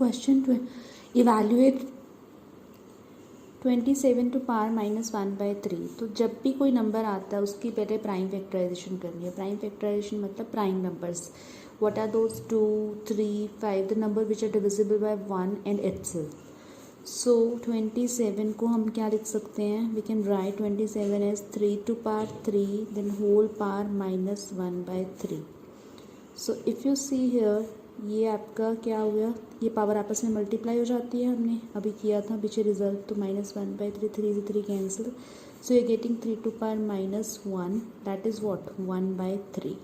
Question evaluate 27 to power -1/3। तो जब भी कोई नंबर आता है उसकी पहले प्राइम फैक्टराइजेशन करनी है। प्राइम फैक्टराइजेशन मतलब prime numbers. What are those? 2, 3, 5, the number which are divisible by 1 and itself. So 27 को हम क्या लिख सकते हैं? We can write 27 as 3 to power 3 then whole power -1/3। So if you see here, ये आपका क्या हो गया? ये पावर आपस में मल्टीप्लाई हो जाती है, हमने अभी किया था पीछे रिजल्ट। तो -1/3, 3 से 3 cancel. So you getting 3 to power -1, that is what? 1/3।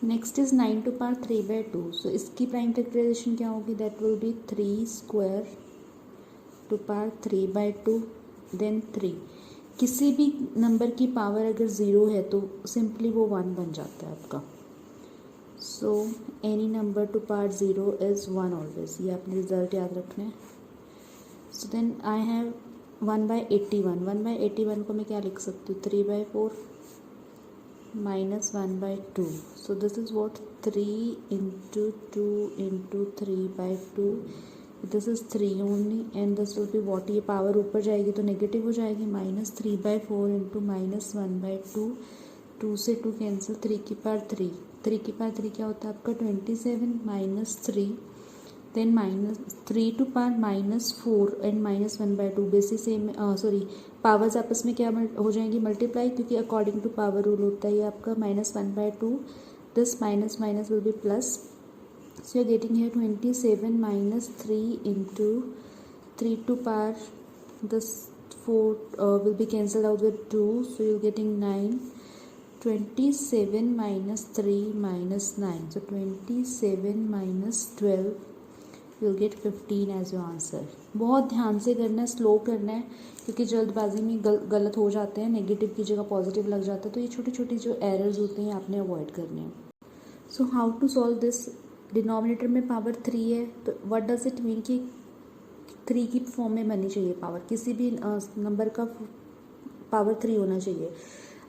Next is 9 to power 3/2। So इसकी प्राइम फैक्टराइजेशन क्या होगी? That will be 3 square to power 3/2 then 3। किसी भी नंबर की पावर अगर ज़ीरो है तो सिंपली वो 1 बन जाता है आपका। So any number two power 0 is 1 always. ये आपने रिजल्ट याद रखना है। So then I have 1/81। 1/81 को मैं क्या लिख सकती हूँ? 3/4 -1/2। सो this is what? 3 into 2 into 3/2। This is 3 only and this will be what? ये पावर ऊपर जाएगी तो नेगेटिव हो जाएगी। -3/4 इंटू -1/2। 2 से 2 कैंसिल। 3 की पावर 3। 3 की पावर 3 क्या होता है आपका? 27 - 3 then -3 to power -4 and -1/2। Basis same, sorry, powers आपस में क्या हो जाएंगी? मल्टीप्लाई, क्योंकि अकॉर्डिंग टू पावर रूल होता है ये आपका -1/2। This minus minus will be plus. So you're getting here 27 minus 3 into 3 to power, this 4 will be cancelled out with 2, so you're getting 9. 27 minus 3 minus 9, so 27 minus 12, you'll get 15 as your answer. बहुत ध्यान से करना है, slow करना है, क्योंकि जल्दबाजी में गलत हो जाते हैं, नेगेटिव की जगह पॉजिटिव लग जाता है। तो ये छोटी छोटी जो एरर्स होते हैं आपने अवॉइड करने हैं। So how to solve this? Denominator में पावर 3 है तो व्हाट डज इट मीन कि 3 की फॉर्म में बननी चाहिए पावर। किसी भी नंबर का पावर 3 होना चाहिए,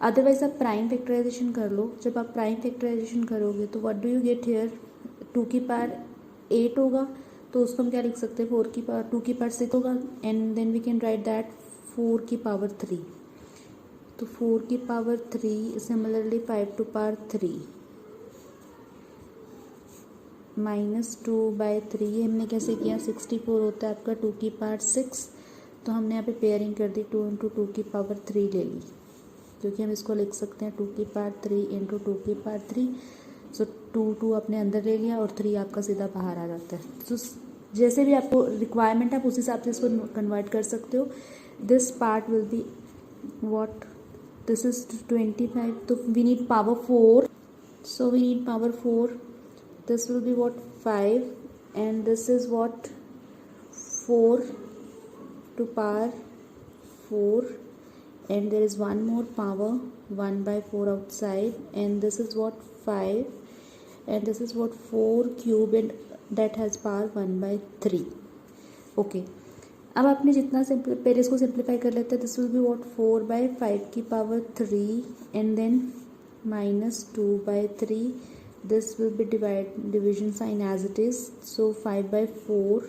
अदरवाइज आप प्राइम फैक्टराइजेशन कर लो। जब आप प्राइम फैक्टराइजेशन करोगे तो what do you get here? 2 की पावर 8 होगा तो उसको हम क्या लिख सकते हैं? 4 की पावर 2 की पावर 6 होगा and then we can write that 4 की पावर 3। तो 4 की पावर 3 सिमिलरली 5 टू पावर 3 -2/3। हमने कैसे किया? 64 होता है आपका 2 की पावर 6, तो हमने यहाँ पे पेयरिंग कर दी, 2 इंटू 2 की पावर 3 ले ली, क्योंकि हम इसको लिख सकते हैं 2 की पावर 3 इंटू 2 की पावर 3। सो 2 अपने अंदर ले लिया और 3 आपका सीधा बाहर आ जाता है। तो जैसे भी आपको रिक्वायरमेंट आप उस हिसाब से इसको कन्वर्ट कर सकते हो। This part will be what? This is 25, तो we need power 4, so we need power 4। This will be what? 5 and this is what? 4 to power 4 and there is one more power 1/4 outside and this is what? 5 and this is what? 4 cube and that has power 1/3. Okay, अब आपने जितना पहले इसको simplify कर लेते हैं। This will be what? 4/5 की power 3 and then -2/3. This will be division sign as it is. So 5/4,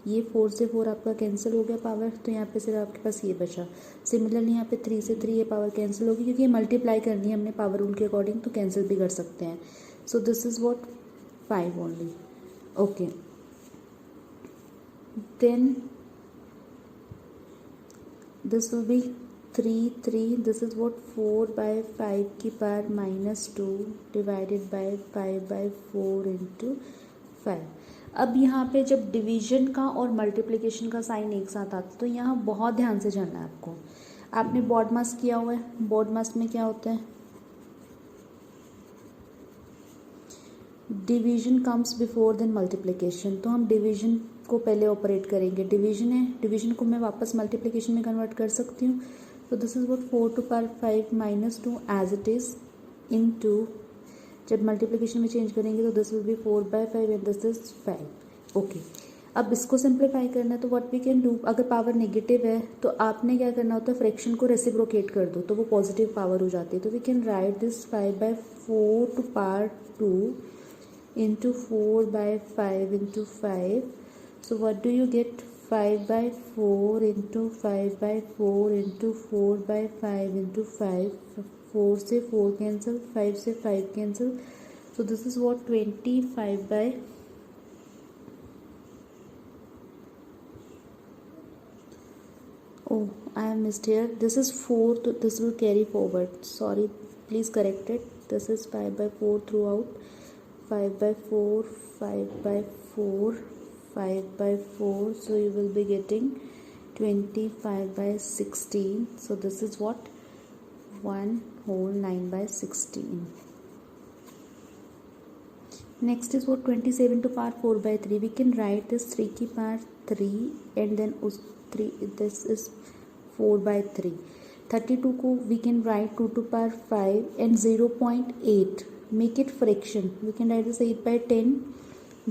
ये 4 से 4 आपका कैंसिल हो गया पावर, तो यहाँ पे सिर्फ आपके पास ये बचा। सिमिलरली यहाँ पे 3 से 3 ये पावर कैंसिल होगी, क्योंकि ये मल्टीप्लाई करनी है हमने पावर रूल के अकॉर्डिंग, तो कैंसिल भी कर सकते हैं। So this is what? 5 only. Okay, then this will be 3, 3, this is what? 4/5 की पावर -2 डिवाइडेड बाय 5/4 इंटू 5। अब यहाँ पे जब डिवीजन का और मल्टीप्लिकेशन का साइन एक साथ आता है तो यहाँ बहुत ध्यान से जानना है आपको। आपने बॉड मास किया हुआ है, बॉड मास में क्या होता है? Division comes before then multiplication, तो हम डिवीजन को पहले ऑपरेट करेंगे। डिवीजन है, डिवीजन को मैं वापस मल्टीप्लिकेशन में कन्वर्ट कर सकती हूँ। So this is what? 4 to power 5 minus 2 as it is into, जब मल्टीप्लिकेशन में चेंज करेंगे तो this will B 4/5 and this is 5। Okay, अब इसको सिंप्लीफाई करना है तो व्हाट वी कैन डू, अगर पावर नेगेटिव है तो आपने क्या करना होता है, फ्रैक्शन को रेसिप्रोकेट कर दो तो वो पॉजिटिव पावर हो जाती है. तो we can write this 5/4 to power 2 into 4/5 into 5. So what do you get? 5/4 into 5/4 into 4/5 into 5. 4 से 4 cancel, 5 से 5 cancel. So this is what 25 by, oh I have missed here, this is 4, so this will carry forward, sorry, please correct it. This is 5/4 throughout, 5/4, 5/4, 5/4, so you will be getting 25/16. So this is what 1 whole 9/16. Next is what 27 to power 4/3. We can write this 3 की power 3 and then उस 3, this is 4/3. 32 को we can write 2 to power 5 and 0.8. Make it fraction. We can write this 8/10.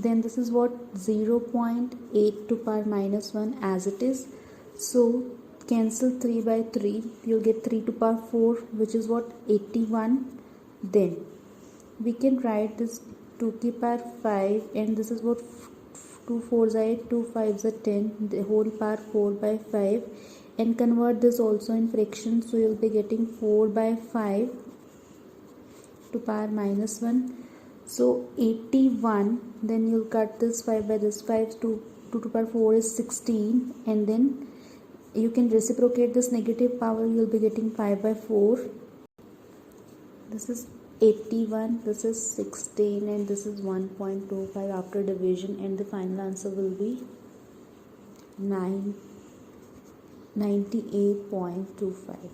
Then this is what 0.8 to power -1 as it is. So cancel 3/3. You'll get 3 to power 4, which is what 81. Then we can write this 2 की power 5 and this is what 2 4s are 8, 2 5s are 10, the whole power 4/5, and convert this also in fraction. So you'll be getting 4/5 to power -1. So 81. Then you'll cut this 5 by this 5. 2 to power 4 is 16, and then you can reciprocate this negative power. You'll be getting 5/4. This is 81, this is 16, and this is 1.25 after division, and the final answer will be 98.25.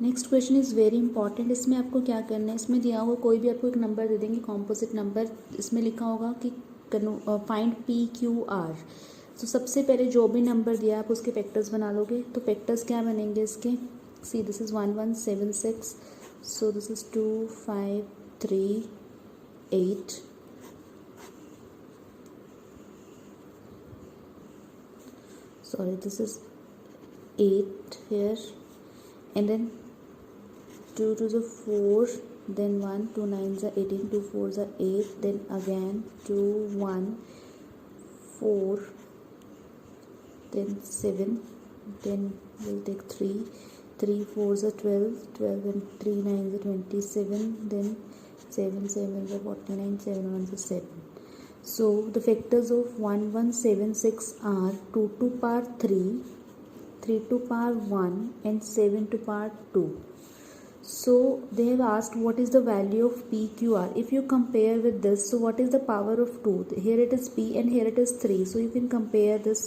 Next question is very important. इसमें आपको क्या करना है, इसमें दिया हुआ कोई भी आपको एक नंबर दे देंगे, कॉम्पोजिट नंबर. इसमें लिखा होगा कि फाइंड PQR. तो सबसे पहले जो भी नंबर दिया आप उसके फैक्टर्स बना लोगे. तो फैक्टर्स क्या बनेंगे इसके, see this is 1176, so this is 2538, sorry this is 8 here, and then 2 to the 4, then 1, 2 9s are 18, 2 4s are 8, then again 2 1 4, then 7, then we'll take 3 4s are 12, 12 and 3 9s are 27, then 7 7s are 49, 7 1s are 7. So the factors of 1176 are 2 to power 3, 3 to power 1, and 7 to power 2. So they have asked what is the value of PQR. If you compare with this, so what is the power of 2? Here it is P and here it is 3, so you can compare this.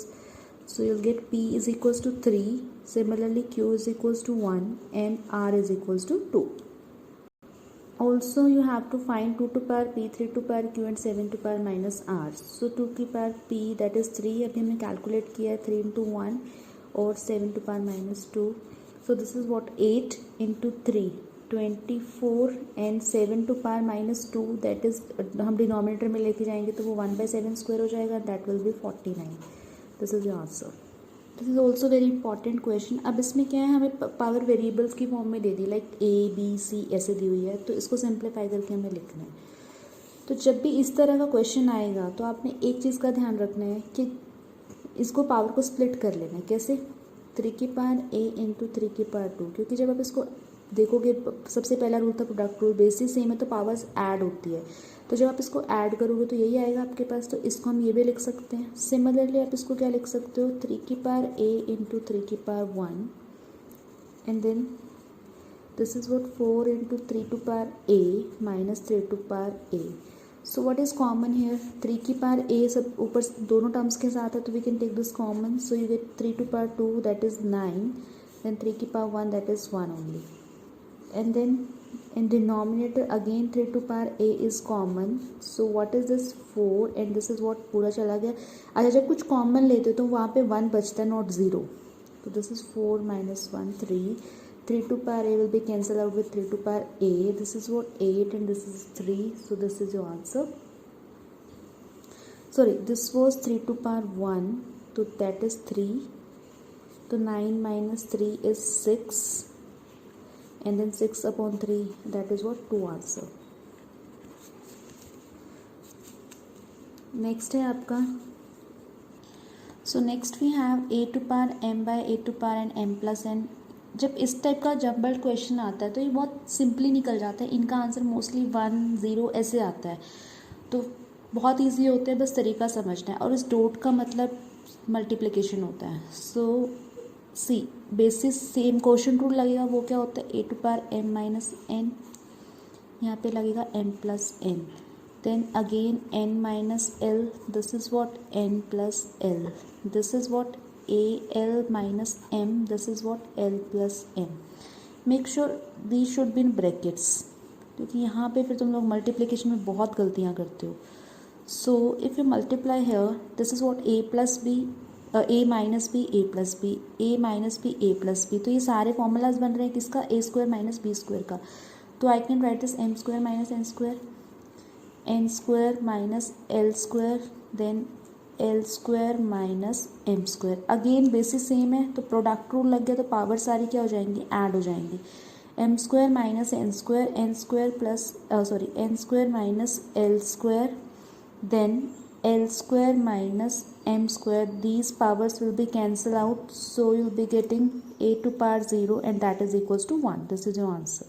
So you'll get P is equals to 3, similarly Q is equals to 1, and R is equals to 2. Also you have to find 2 to power P, 3 to power Q, and 7 to power minus R. So 2 की power P, that is 3, अभी हमने calculate किया है 3 into 1, और 7 to power minus 2. So this is what 8 into 3, 24, and 7 to power minus 2, that is हम denominator में लेके जाएंगे तो वो 1/7 स्क्वायर हो जाएगा, that will be 49. This is your answer. This is also very important question. अब इसमें क्या है, हमें पावर वेरिएबल्स की फॉर्म में दे दी, लाइक ABC ऐसे दी हुई है, तो इसको सिंप्लीफाई करके हमें लिखना है. तो जब भी इस तरह का क्वेश्चन आएगा तो आपने एक चीज़ का ध्यान रखना है कि इसको पावर को स्प्लिट कर लेना है. कैसे, 3 की पावर A इंटू 3 की पावर 2, क्योंकि जब आप इसको देखोगे सबसे पहला रूल था प्रोडक्ट रूल, बेसिस सेम है तो पावर्स ऐड होती है. तो जब आप इसको ऐड करोगे तो यही आएगा आपके पास. तो इसको हम ये भी लिख सकते हैं. सिमिलरली आप इसको क्या लिख सकते हो, 3 की पावर A इंटू 3 की power 1, and then this is what 4 into 3 to power A minus 3 to power A. So what is common here, 3 की पावर A सब ऊपर दोनों टर्म्स के साथ है, तो we can take this common. So you get 3 to power 2, that is 9, then 3 की power 1, that is 1 only, and then in denominator again 3 to power A is common. So what is this 4, and this is what पूरा चला गया. अच्छा जब कुछ common लेते हो तो वहाँ पे 1 बचता है, नॉट 0. तो this is 4 minus 1 3, 3 to power A will be cancelled out with 3 to power A. This is what 8 and this is 3. So this is your answer. sorry, this was 3 to power 1, so that is 3. So 9 minus 3 is 6, and then 6 upon 3, that is what 2 answer. Next है आपका, so next we have a to power m by a to power n m plus n. जब इस type का jumbled question आता है तो ये बहुत सिंपली निकल जाता है, इनका आंसर मोस्टली 1 0 ऐसे आता है, तो बहुत इजी होते हैं, बस तरीका समझना है. और इस डॉट का मतलब मल्टीप्लिकेशन होता है. So see basis same question rule लगेगा, वो क्या होता है, A to power M minus N, यहाँ पे लगेगा M plus N, then again N minus L, this is what N plus L, this is what A L minus M, this is what L plus M. Make sure the should be in brackets, क्योंकि यहाँ पे फिर तुम लोग multiplication में बहुत गलतियाँ करते हो. So if you multiply here, this is what a plus b, a minus b, a plus b, a minus b, a plus b. तो ये सारे फॉर्मूलाज बन रहे हैं किसका, a square minus B square का. तो I can write this M square minus N square minus L square, then L square minus M square. Again basis same है, तो प्रोडक्ट रूल लग गया, तो पावर सारी क्या हो जाएंगी, ऐड हो जाएंगी. M square minus N square plus N square minus L square, then L square minus M square, these powers will be cancelled out, so you'll be getting a to power 0 and that is equals to 1. This is your answer.